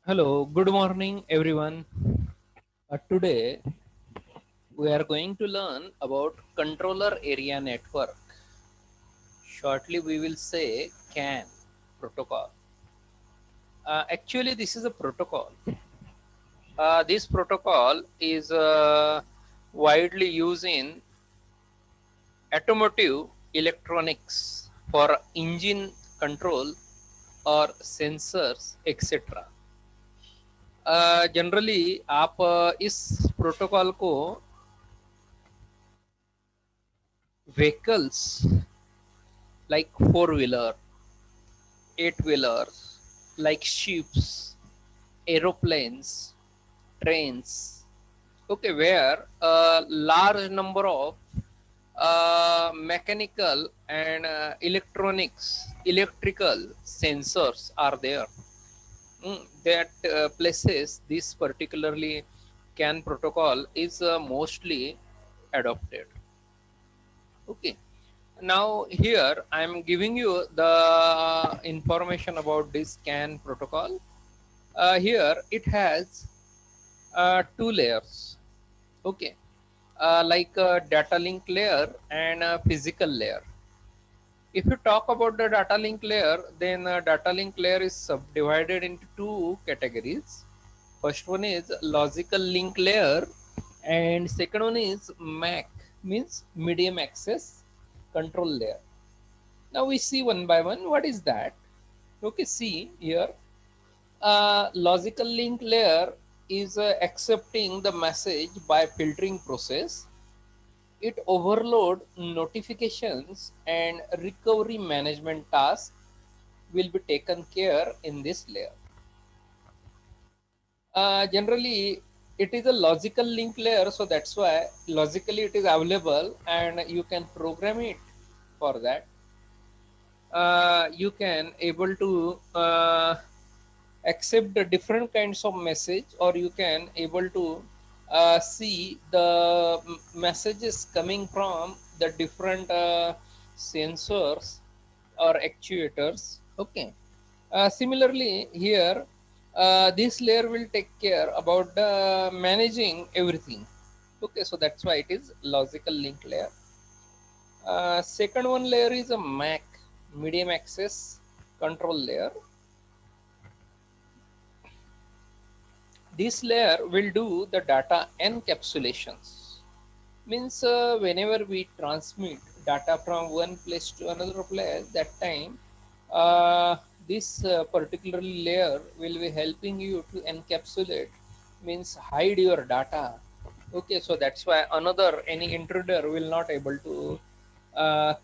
Hello, good morning, everyone. Today we are going to learn about controller area network. Shortly, we will say CAN protocol. Actually, this is a protocol. This protocol is widely used in automotive electronics for engine control or sensors, etc. Generally आप इस protocol को vehicles like four wheeler, eight wheelers, like ships, aeroplanes, trains. Okay, where a large number of mechanical and electrical sensors are there. That places this particularly CAN protocol is mostly adopted. Okay. Now here I am giving you the information about this CAN protocol. Here it has two layers. Okay, like a data link layer and a physical layer. If you talk about the data link layer, then data link layer is subdivided into two categories. First one is logical link layer, and second one is MAC, means medium access control layer. Now we see one by one what is that. Okay, see here, logical link layer is accepting the message by filtering process. It overload notifications and recovery management tasks will be taken care in this layer. Generally it is a logical link layer, so that's why logically it is available and you can program it for that. You can able to accept the different kinds of message, or you can able to see the messages coming from the different sensors or actuators. Okay. Similarly here, this layer will take care about the managing everything. Okay, so that's why it is logical link layer. Second one layer is a MAC, medium access control layer. This layer will do the data encapsulations. Means whenever we transmit data from one place to another place, that time uh, this particular layer will be helping you to encapsulate, means hide your data. Okay, so that's why another any intruder will not able to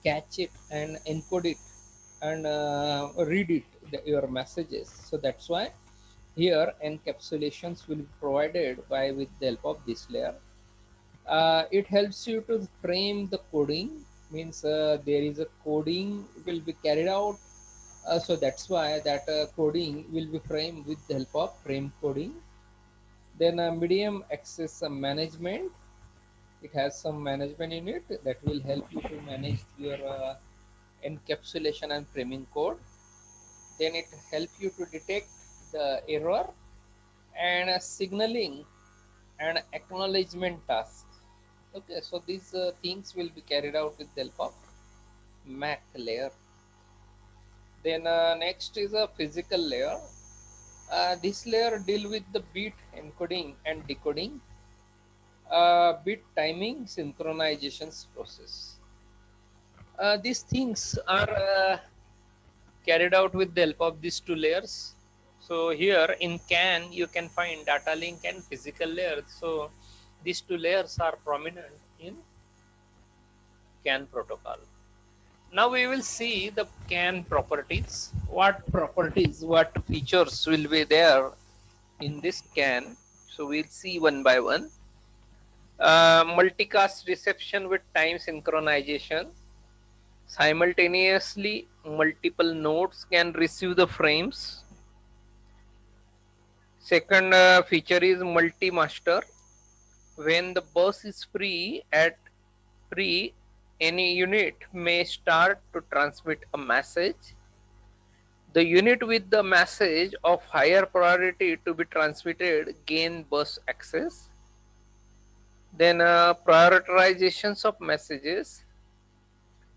catch it and encode it and read it, your messages. So that's why here encapsulations will be provided by with the help of this layer. It helps you to frame the coding, means there is a coding will be carried out. So that's why that coding will be framed with the help of frame coding. Then medium access management, it has some management in it that will help you to manage your encapsulation and framing code. Then it help you to detect the error and signaling and acknowledgement task. Okay, so these things will be carried out with the help of MAC layer. Then next is a physical layer. This layer deal with the bit encoding and decoding, bit timing, synchronizations process. These things are carried out with the help of these two layers. So here in CAN you can find data link and physical layers. So these two layers are prominent in CAN protocol. Now we will see the CAN properties. What properties, what features will be there in this CAN. So we'll see one by one. Multicast reception with time synchronization. Simultaneously, multiple nodes can receive the frames. Second feature is multi-master. When the bus is free, any unit may start to transmit a message. The unit with the message of higher priority to be transmitted gain bus access. Then prioritizations of messages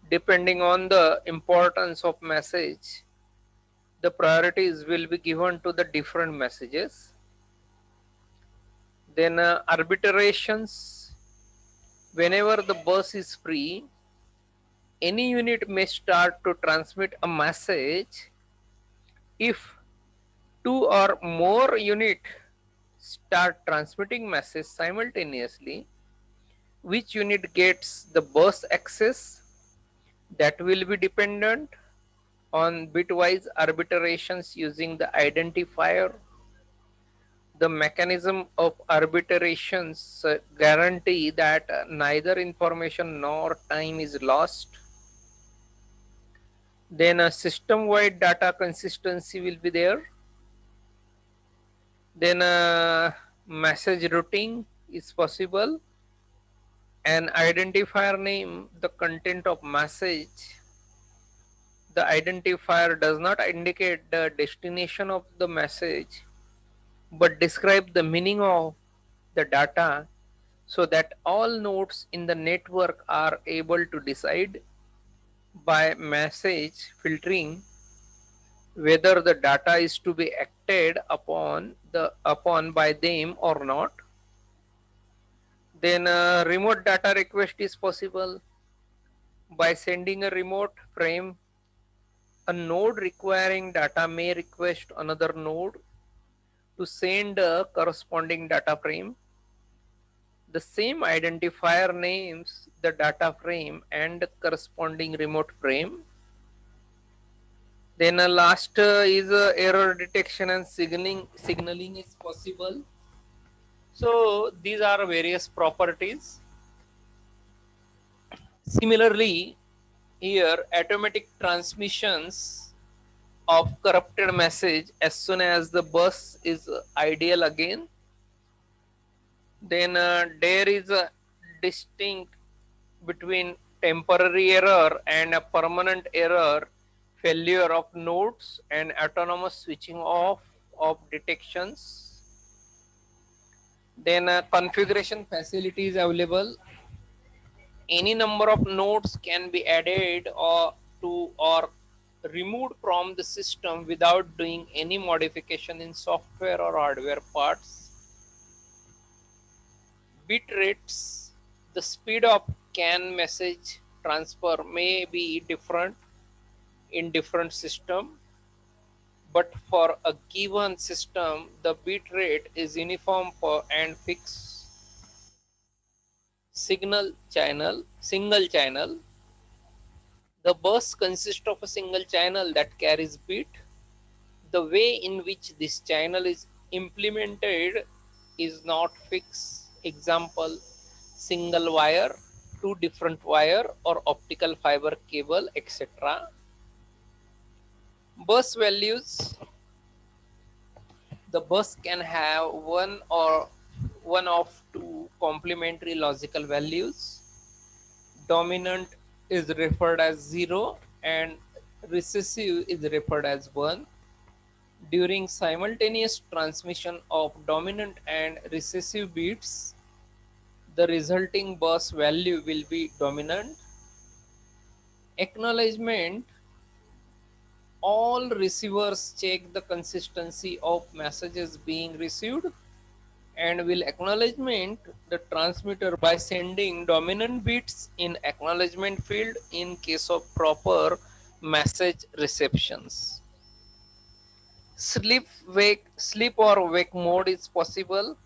depending on the importance of message, the priorities will be given to the different messages. Then arbitrations, whenever the bus is free, any unit may start to transmit a message if two or more unit start transmitting message simultaneously. Which unit gets the bus access, that will be dependent on bitwise arbitrations using the identifier. The mechanism of arbitrations guarantee that neither information nor time is lost. Then a system-wide data consistency will be there. Then a message routing is possible. An identifier name the content of message. The identifier does not indicate the destination of the message but describe the meaning of the data so that all nodes in the network are able to decide by message filtering whether the data is to be acted upon by them or not. Then a remote data request is possible by sending a remote frame. A node requiring data may request another node to send a corresponding data frame. The same identifier names the data frame and the corresponding remote frame. Then last is error detection and signaling is possible. So these are various properties. Similarly, here automatic transmissions of corrupted message as soon as the bus is ideal again. Then there is a distinct between temporary error and a permanent error, failure of nodes and autonomous switching off of detections. Then configuration facility is available. Any number of nodes can be added or to or removed from the system without doing any modification in software or hardware parts. Bit rates, the speed of CAN message transfer may be different in different system, but for a given system the bit rate is uniform for and fixed. Signal channel, single channel, the bus consists of a single channel that carries bit. The way in which this channel is implemented is not fixed. Example, single wire, two different wire or optical fiber cable, etc. Bus values, the bus can have one of two complementary logical values. Dominant is referred as 0 and recessive is referred as 1. During simultaneous transmission of dominant and recessive bits, the resulting bus value will be dominant. Acknowledgement, all receivers check the consistency of messages being received and will acknowledgement the transmitter by sending dominant bits in acknowledgement field in case of proper message receptions. Sleep or wake mode is possible.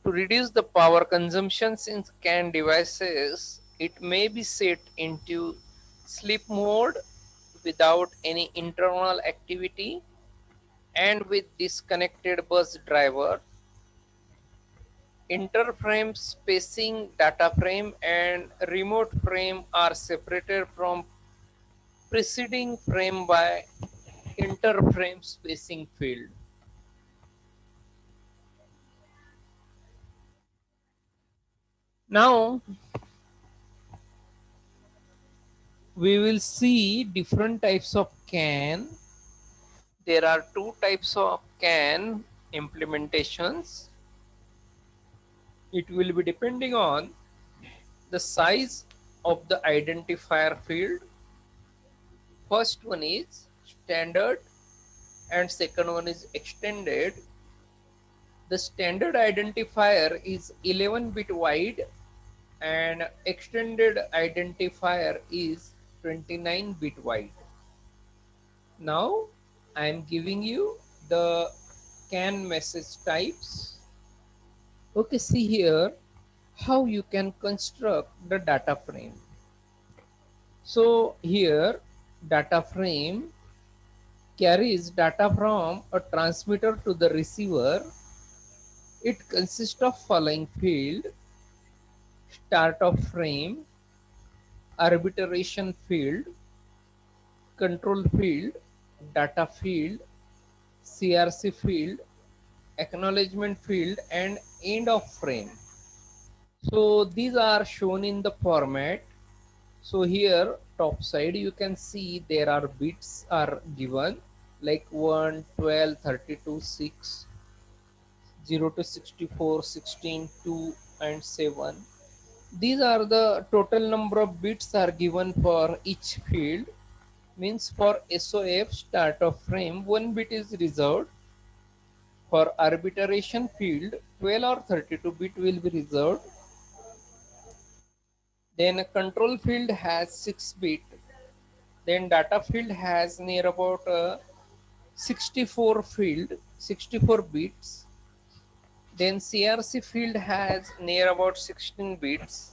To reduce the power consumption in CAN devices, it may be set into sleep mode without any internal activity and with disconnected bus driver. Interframe spacing, data frame and remote frame are separated from preceding frame by interframe spacing field. Now we will see different types of CAN there are two types of CAN implementations. It will be depending on the size of the identifier field. First one is standard and second one is extended. The standard identifier is 11-bit wide and extended identifier is 29-bit wide. Now I am giving you the CAN message types. Okay, see here how you can construct the data frame. So here data frame carries data from a transmitter to the receiver. It consists of following field: start of frame, arbitration field, control field, data field, CRC field, acknowledgement field, and end of frame. So these are shown in the format. So here top side you can see there are bits are given like 1, 12, 32, 6, 0 to 64, 16, 2 and 7. These are the total number of bits are given for each field. Means for SOF start of frame 1 bit is reserved. For arbitration field 12 or 32 bit will be reserved. Then a control field has 6 bit. Then data field has near about 64 bits. Then CRC field has near about 16 bits.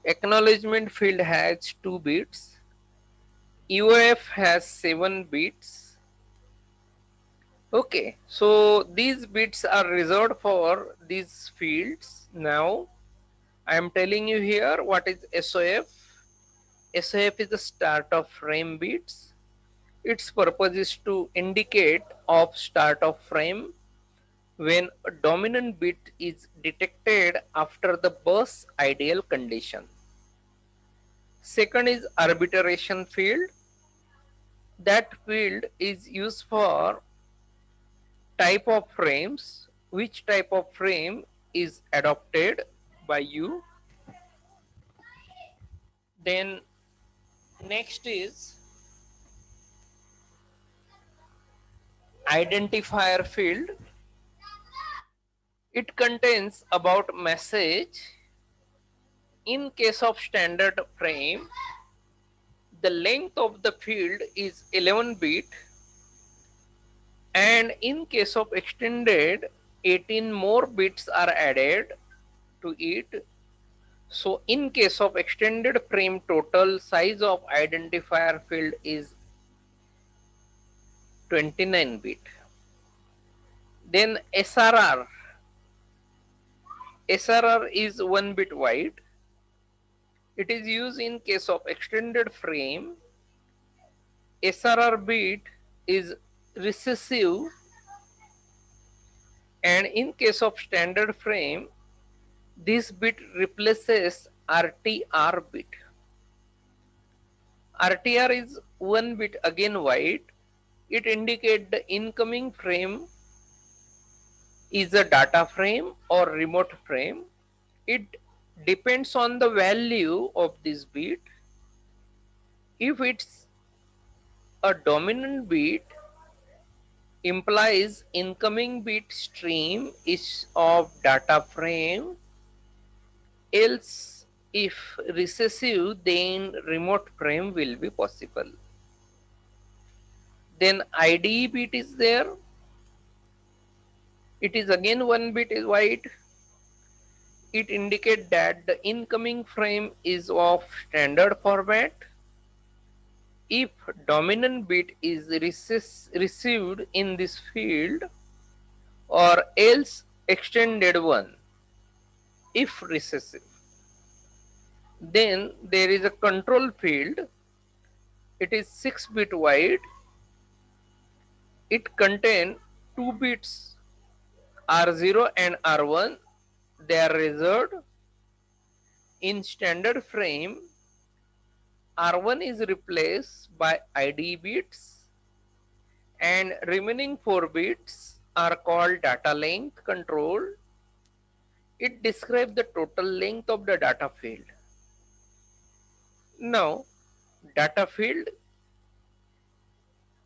Acknowledgement field has 2 bits. UOF has 7 bits. Okay, so these bits are reserved for these fields. Now I am telling you here what is SOF. SOF is the start of frame bits. Its purpose is to indicate of start of frame when a dominant bit is detected after the bus ideal condition. Second is arbitration field. That field is used for type of frames, which type of frame is adopted by you. Then next is identifier field. It contains about message. In case of standard frame, the length of the field is 11 bit, and in case of extended 18 more bits are added to it. So in case of extended frame, total size of identifier field is 29 bit. Then SRR is 1 bit wide. It is used in case of extended frame. SRR bit is recessive, and in case of standard frame this bit replaces RTR bit. RTR is 1 bit again wide. It indicates the incoming frame is a data frame or remote frame. It depends on the value of this bit. If it's a dominant bit, implies incoming bit stream is of data frame. Else if recessive, then remote frame will be possible. Then IDE bit is there. It is again 1 bit is wide. It indicates that the incoming frame is of standard format. If dominant bit is received in this field, or else extended one if recessive. Then there is a control field. It is 6 bit wide. It contains 2 bits R0 and R1. They are reserved. In standard frame, R1 is replaced by ID bits and remaining 4 bits are called data length control. It describes the total length of the data field. Now, data field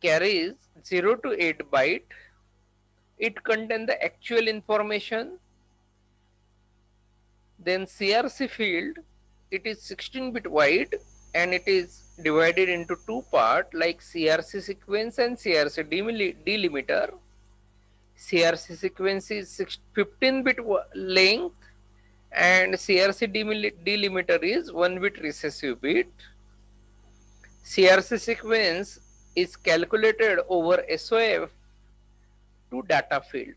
carries 0 to 8 byte. It contains the actual information. Then CRC field, it is 16-bit wide and it is divided into two parts like CRC sequence and CRC delimiter. CRC sequence is 15-bit length and CRC delimiter is 1-bit recessive bit. CRC sequence is calculated over SOF to data field.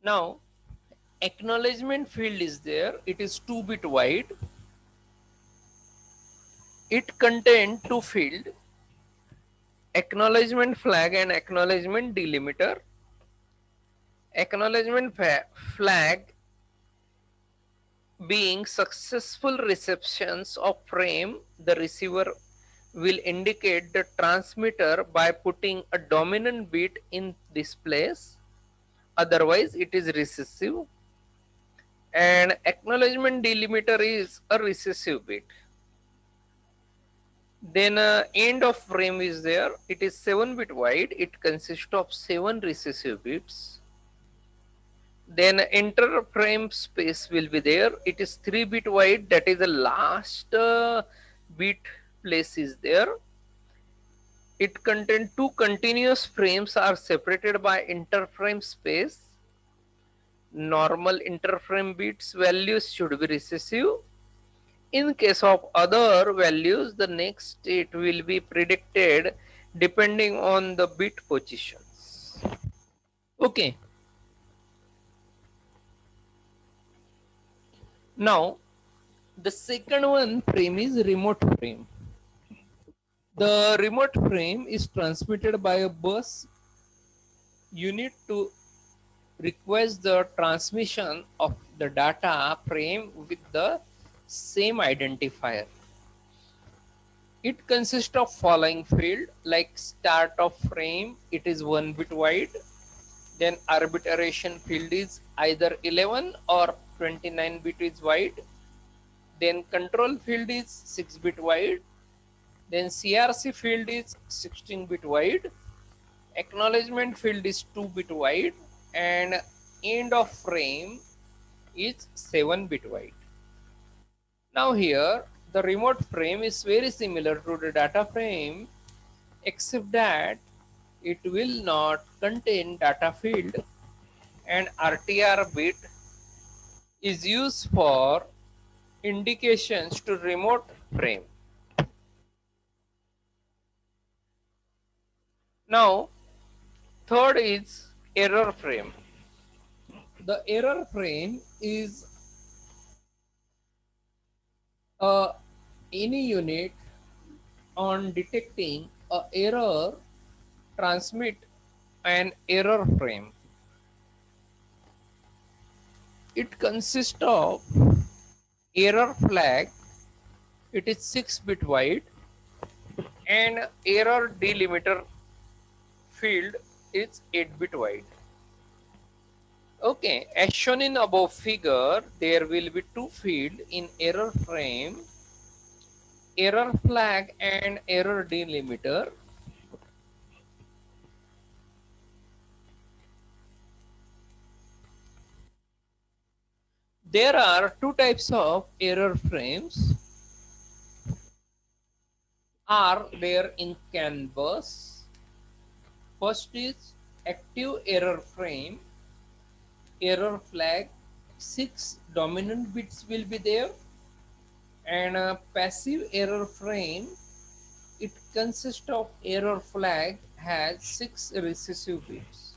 Now, acknowledgement field is there. It is 2-bit wide. It contains two fields, acknowledgement flag and acknowledgement delimiter. Acknowledgement flag being successful receptions of frame, the receiver will indicate the transmitter by putting a dominant bit in this place, otherwise it is recessive, and acknowledgement delimiter is a recessive bit. Then end of frame is there. It is 7-bit wide. It consists of 7 recessive bits. Then enter frame space will be there. It is 3-bit wide. That is the last bit place is there. It contains 2 continuous frames are separated by interframe space. Normal interframe bits values should be recessive. In case of other values, the next state will be predicted depending on the bit positions. Okay. Now, the second one frame is remote frame. The remote frame is transmitted by a bus unit to request the transmission of the data frame with the same identifier. It consists of following field like start of frame, it is 1-bit wide. Then arbitration field is either 11 or 29-bit is wide. Then control field is 6-bit wide. Then CRC field is 16-bit wide. Acknowledgement field is 2-bit wide, and end of frame is 7-bit wide. Now here the remote frame is very similar to the data frame, except that it will not contain data field, and RTR bit is used for indications to remote frame. Now, third is error frame. The error frame is any unit on detecting a error transmit an error frame. It consists of error flag, it is 6-bit wide, and error delimiter field is 8-bit wide. Okay, as shown in above figure, there will be two fields in error frame, error flag and error delimiter. There are two types of error frames are there in CAN bus. First is active error frame, error flag, 6 dominant bits will be there, and a passive error frame, it consists of error flag has 6 recessive bits.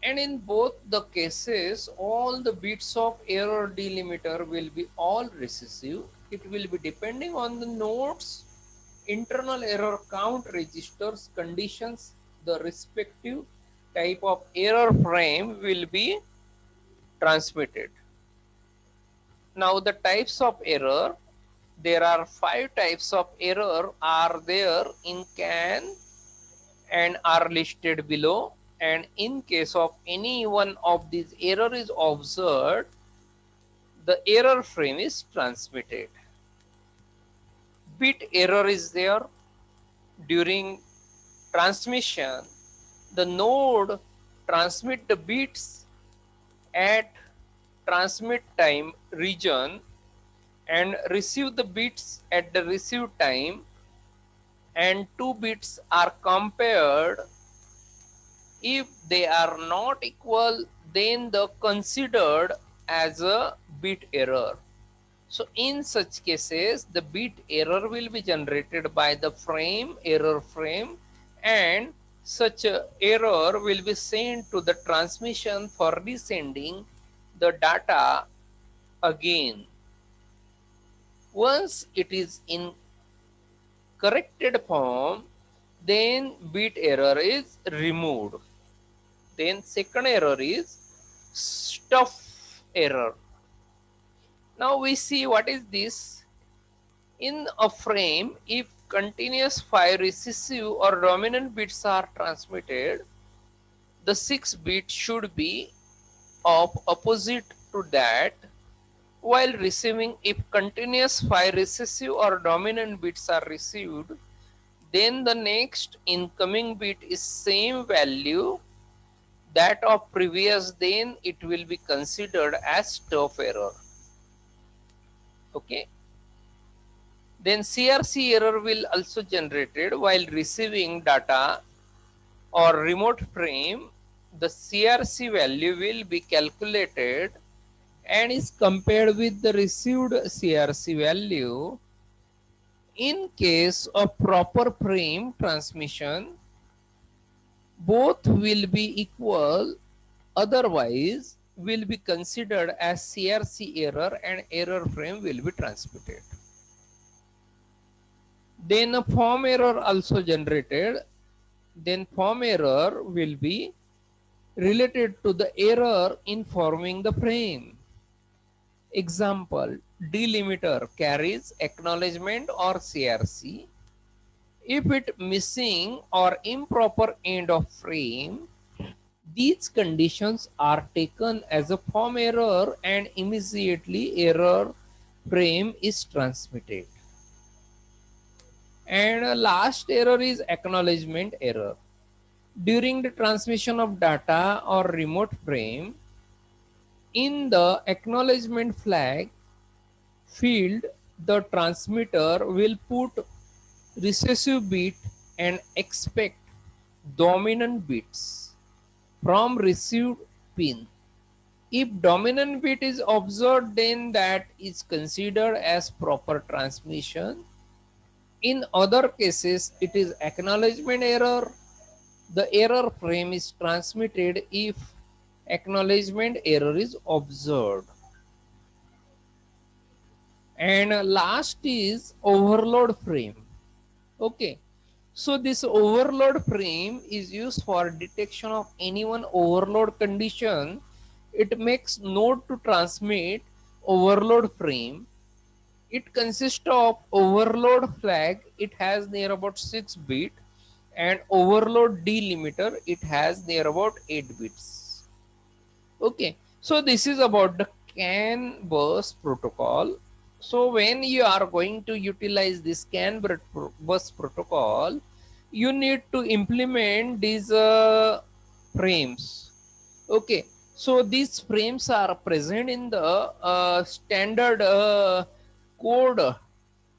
And in both the cases, all the bits of error delimiter will be all recessive. It will be depending on the nodes, internal error count registers, conditions, the respective type of error frame will be transmitted. Now the types of error, there are 5 types of error are there in CAN and are listed below, and in case of any one of these error is observed, the error frame is transmitted. Bit error is there during transmission. The node transmit the bits at transmit time region and receive the bits at the receive time, and two bits are compared. If they are not equal, then the considered as a bit error. So in such cases, the bit error will be generated by the frame, error frame, and such a error will be sent to the transmission for resending the data again. Once it is in corrected form, then bit error is removed. Then second error is stuff error. Now we see what is this. In a frame, if continuous 5 recessive or dominant bits are transmitted, the 6 bit should be of opposite to that. While receiving, if continuous 5 recessive or dominant bits are received, then the next incoming bit is same value that of previous, then it will be considered as stuff error. Okay. Then CRC error will also generated while receiving data or remote frame. The CRC value will be calculated and is compared with the received CRC value. In case of proper frame transmission, both will be equal, otherwise will be considered as CRC error and error frame will be transmitted. Then a form error also generated. Then form error will be related to the error in forming the frame. Example, delimiter carries acknowledgement or CRC. If it missing or improper end of frame, these conditions are taken as a form error and immediately error frame is transmitted. And last error is acknowledgement error. During the transmission of data or remote frame, in the acknowledgement flag field, the transmitter will put recessive bit and expect dominant bits from received pin. If dominant bit is observed, then that is considered as proper transmission. In other cases, it is acknowledgement error. The error frame is transmitted if acknowledgement error is observed. And last is overload frame. Okay. So this overload frame is used for detection of any one overload condition. It makes node to transmit overload frame. It consists of overload flag. It has near about 6 bit, and overload delimiter. It has near about 8 bits. Okay. So this is about the CAN bus protocol. So when you are going to utilize this CAN bus protocol, you need to implement these frames. Okay. So these frames are present in the standard code.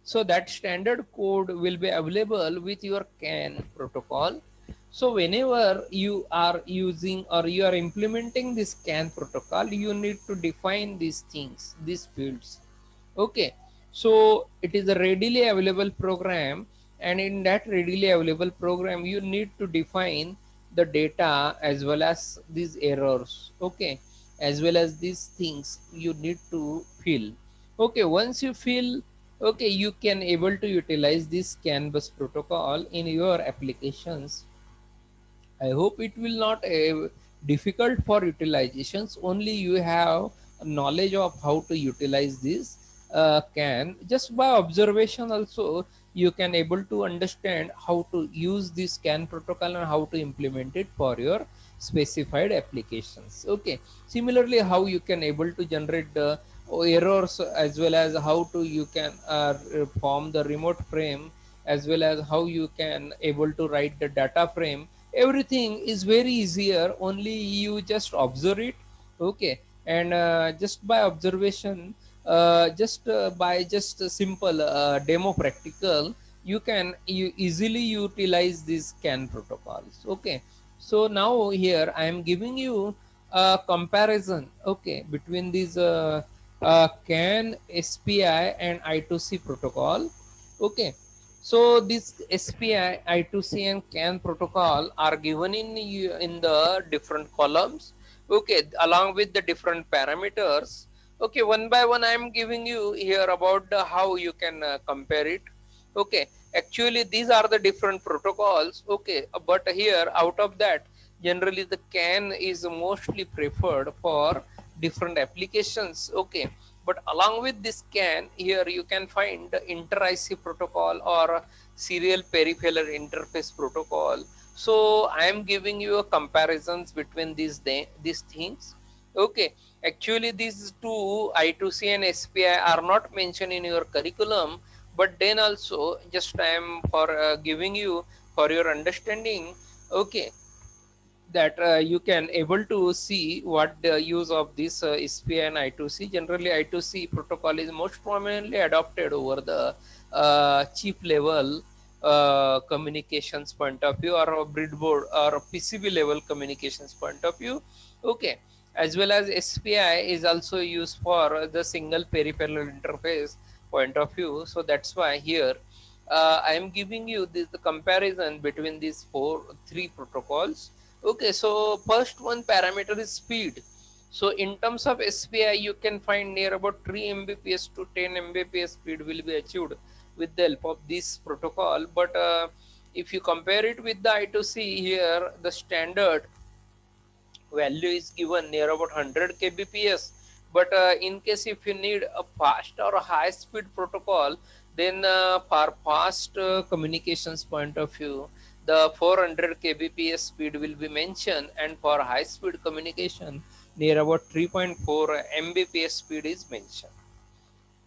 So that standard code will be available with your CAN protocol. So whenever you are using or you are implementing this CAN protocol, you need to define these things, these fields. Okay. So it is a readily available program, and in that readily available program, you need to define the data as well as these errors. Okay. As well as these things you need to fill. Okay. Once you fill, okay, you can able to utilize this CAN bus protocol in your applications. I hope it will not difficult for utilizations. Only you have knowledge of how to utilize this. CAN, just by observation also you can able to understand how to use this CAN protocol and how to implement it for your specified applications. Okay, similarly how you can able to generate the errors, as well as how to you can form the remote frame, as well as how you can able to write the data frame. Everything is very easier, only you just observe it. Okay, and just by observation, just by just a simple demo practical, you easily utilize these CAN protocols. Okay, so now here I am giving you a comparison, okay, between these CAN, SPI and I2C protocol. Okay, so this SPI, I2C and CAN protocol are given in the different columns. Okay, along with the different parameters. Okay, one by one I am giving you here about how you can compare it. Okay, actually these are the different protocols. Okay, but here out of that, generally the CAN is mostly preferred for different applications. Okay, but along with this CAN, here you can find the inter-IC protocol or serial peripheral interface protocol. So I am giving you a comparisons between these things. Okay, actually these two, I2C and SPI, are not mentioned in your curriculum, but then also just I am for giving you for your understanding. Okay, that you can able to see what the use of this SPI and I2C. Generally I2C protocol is most prominently adopted over the chip level communications point of view, or a breadboard or a PCB level communications point of view. Okay, as well as SPI is also used for the single peripheral interface point of view. So that's why here I am giving you this the comparison between these three protocols. Okay, so first one parameter is speed. So in terms of SPI, you can find near about 3 Mbps to 10 Mbps speed will be achieved with the help of this protocol. But if you compare it with the I2C, here the standard value is given near about 100 kbps. But in case if you need a fast or a high speed protocol, then for fast communications point of view, the 400 kbps speed will be mentioned, and for high speed communication near about 3.4 mbps speed is mentioned.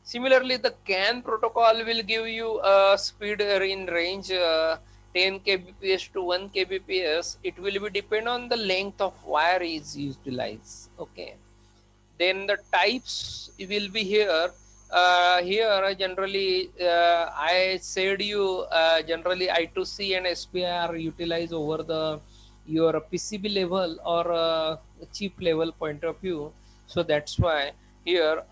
Similarly, the CAN protocol will give you a speed in range 10 kbps to 1 kbps. It will be depend on the length of wire is utilized. Okay. Then the types will be here. Here generally I said you generally I2C and SPI are utilized over the your PCB level or chip level point of view. So that's why here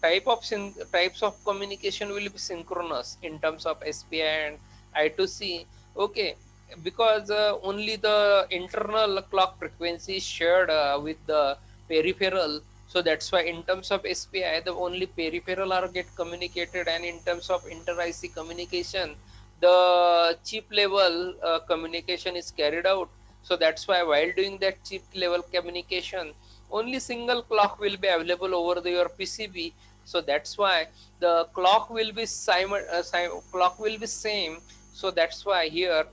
types of communication will be synchronous in terms of SPI and I2C. Okay, because only the internal clock frequency is shared with the peripheral. So that's why in terms of SPI, the only peripheral are get communicated, and in terms of inter-IC communication, the chip level communication is carried out. So that's why while doing that chip level communication, only single clock will be available over your PCB. So that's why the clock will be clock will be same. So that's why here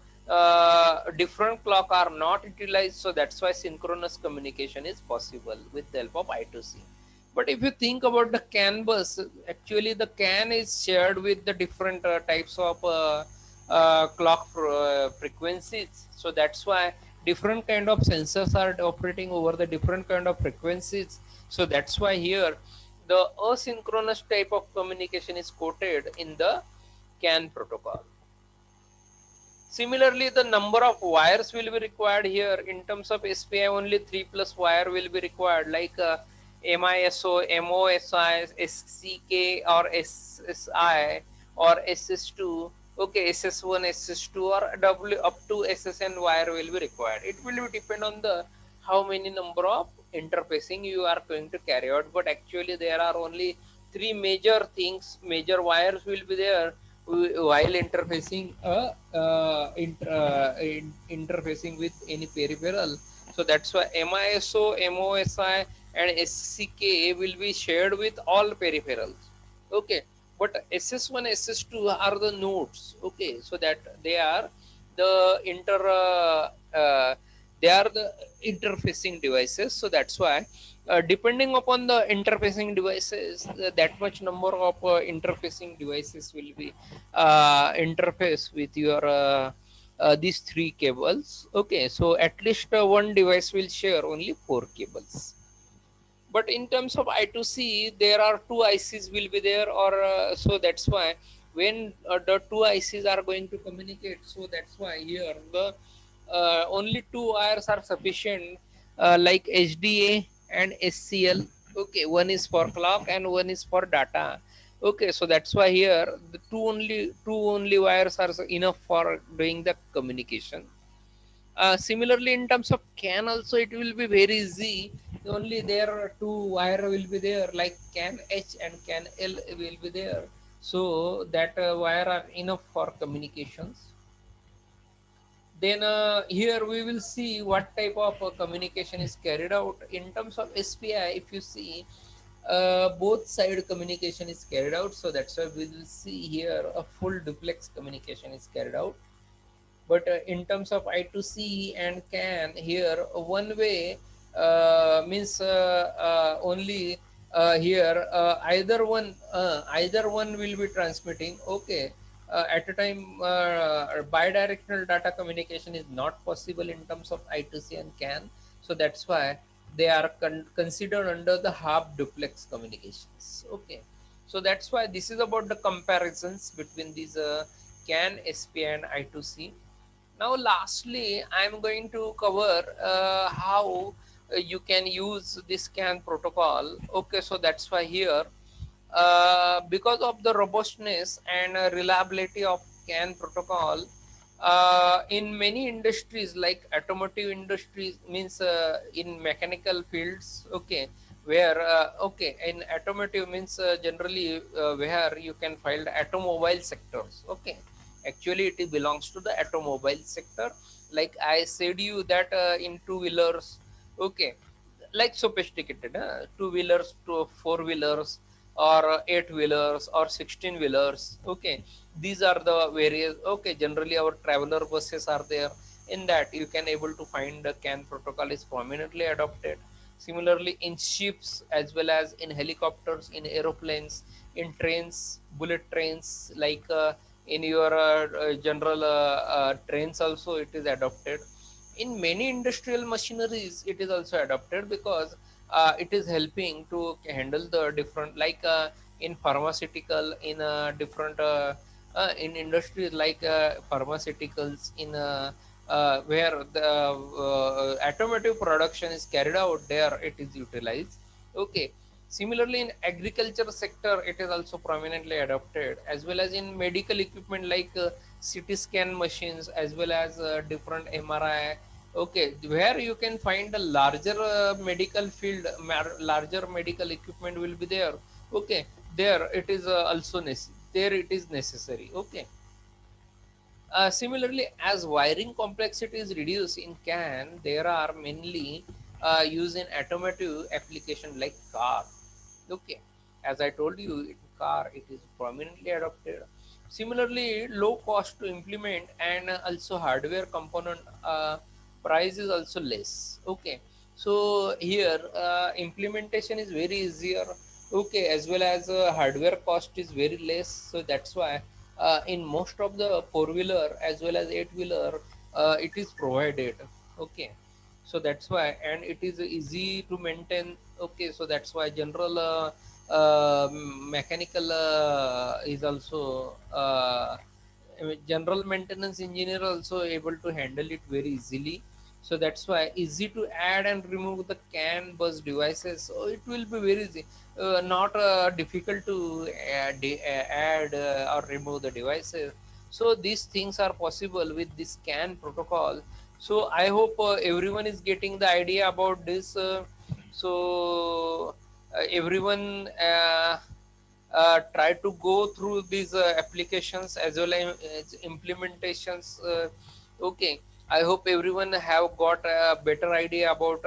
different clock are not utilized. So that's why synchronous communication is possible with the help of I2C. But if you think about the CAN bus, actually the CAN is shared with the different types of clock frequencies. So that's why different kind of sensors are operating over the different kind of frequencies. So that's why here the asynchronous type of communication is quoted in the CAN protocol. Similarly, the number of wires will be required here. In terms of SPI, only 3 plus wire will be required, like MISO, MOSI, SCK or SSI or SS2. Okay, SS1, SS2 or W up to SSN wire will be required. It will depend on the how many number of interfacing you are going to carry out. But actually there are only three major things, major wires will be there while interfacing interfacing with any peripheral. So that's why MISO, MOSI and SCK will be shared with all peripherals. Okay, but ss1 ss2 are the nodes. Okay, so that they are the uh, they are the interfacing devices. So that's why depending upon the interfacing devices, that much number of interfacing devices will be interface with your these three cables. Okay, so at least one device will share only four cables. But in terms of I2C, there are two ICs will be there, or so that's why when the two ICs are going to communicate, so that's why here the only two wires are sufficient, like HDA and SCL. Okay, one is for clock and one is for data. Okay, so that's why here the two only wires are enough for doing the communication. Similarly, in terms of CAN also, it will be very easy. Only there are two wire will be there, like CAN H and CAN L will be there. So that wire are enough for communications. Then here we will see what type of communication is carried out. In terms of SPI, if you see, both side communication is carried out. So that's why we will see here a full duplex communication is carried out. But in terms of I2C and CAN, here one way means only here either one will be transmitting. Okay, at a time bidirectional data communication is not possible in terms of I2C and CAN. So that's why they are considered under the half duplex communications. Okay, so that's why this is about the comparisons between these CAN, SP and I2C. Now, lastly, I'm going to cover how you can use this CAN protocol. Okay, so that's why here, because of the robustness and reliability of CAN protocol, in many industries like automotive industries, means in mechanical fields, okay, where okay, in automotive means generally where you can find automobile sectors. Okay, actually it belongs to the automobile sector. Like I said you that in two wheelers, okay, like sophisticated two wheelers to four wheelers, or eight wheelers or 16 wheelers. Okay, these are the various. Okay, generally our traveler buses are there. In that you can able to find the CAN protocol is prominently adopted. Similarly, in ships as well as in helicopters, in aeroplanes, in trains, bullet trains, like in your general trains also it is adopted. In many industrial machineries it is also adopted, because it is helping to handle the different, like in pharmaceutical, in different in industries like pharmaceuticals, in where the automotive production is carried out, there it is utilized. Okay, similarly in agriculture sector it is also prominently adopted, as well as in medical equipment like CT scan machines, as well as different MRI. Okay, where you can find a larger medical field, larger medical equipment will be there. Okay, there it is also there it is necessary. Okay, similarly, as wiring complexity is reduced in CAN, there are mainly used in automotive application like car. Okay, as I told you, in car it is prominently adopted. Similarly, low cost to implement, and also hardware component price is also less. Okay, so here implementation is very easier. Okay, as well as hardware cost is very less. So that's why in most of the four wheeler as well as eight wheeler it is provided. Okay, so that's why, and it is easy to maintain. Okay, so that's why general mechanical is also general maintenance engineer also able to handle it very easily. So that's why easy to add and remove the CAN bus devices. So it will be very easy, not difficult to add or remove the devices. So these things are possible with this CAN protocol. So I hope everyone is getting the idea about this. So everyone try to go through these applications as well as implementations. Okay, I hope everyone have got a better idea about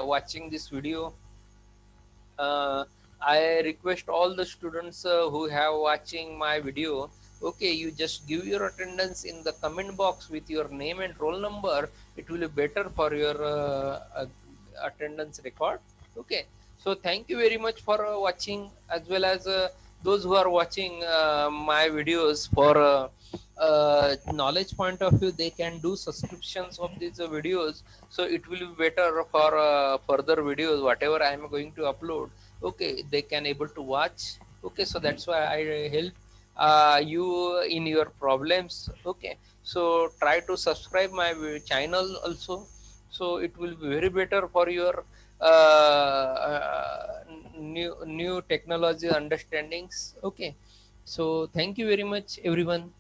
watching this video. uh, I request all the students who have watching my video, okay, you just give your attendance in the comment box with your name and roll number. It will be better for your attendance record. Okay, so thank you very much for watching, as well as those who are watching my videos for knowledge point of view, they can do subscriptions of these videos, so it will be better for further videos whatever I am going to upload. Okay, they can able to watch. Okay, so that's why I help you in your problems. Okay, so try to subscribe my channel also, so it will be very better for your new technology understandings. Okay, so thank you very much everyone.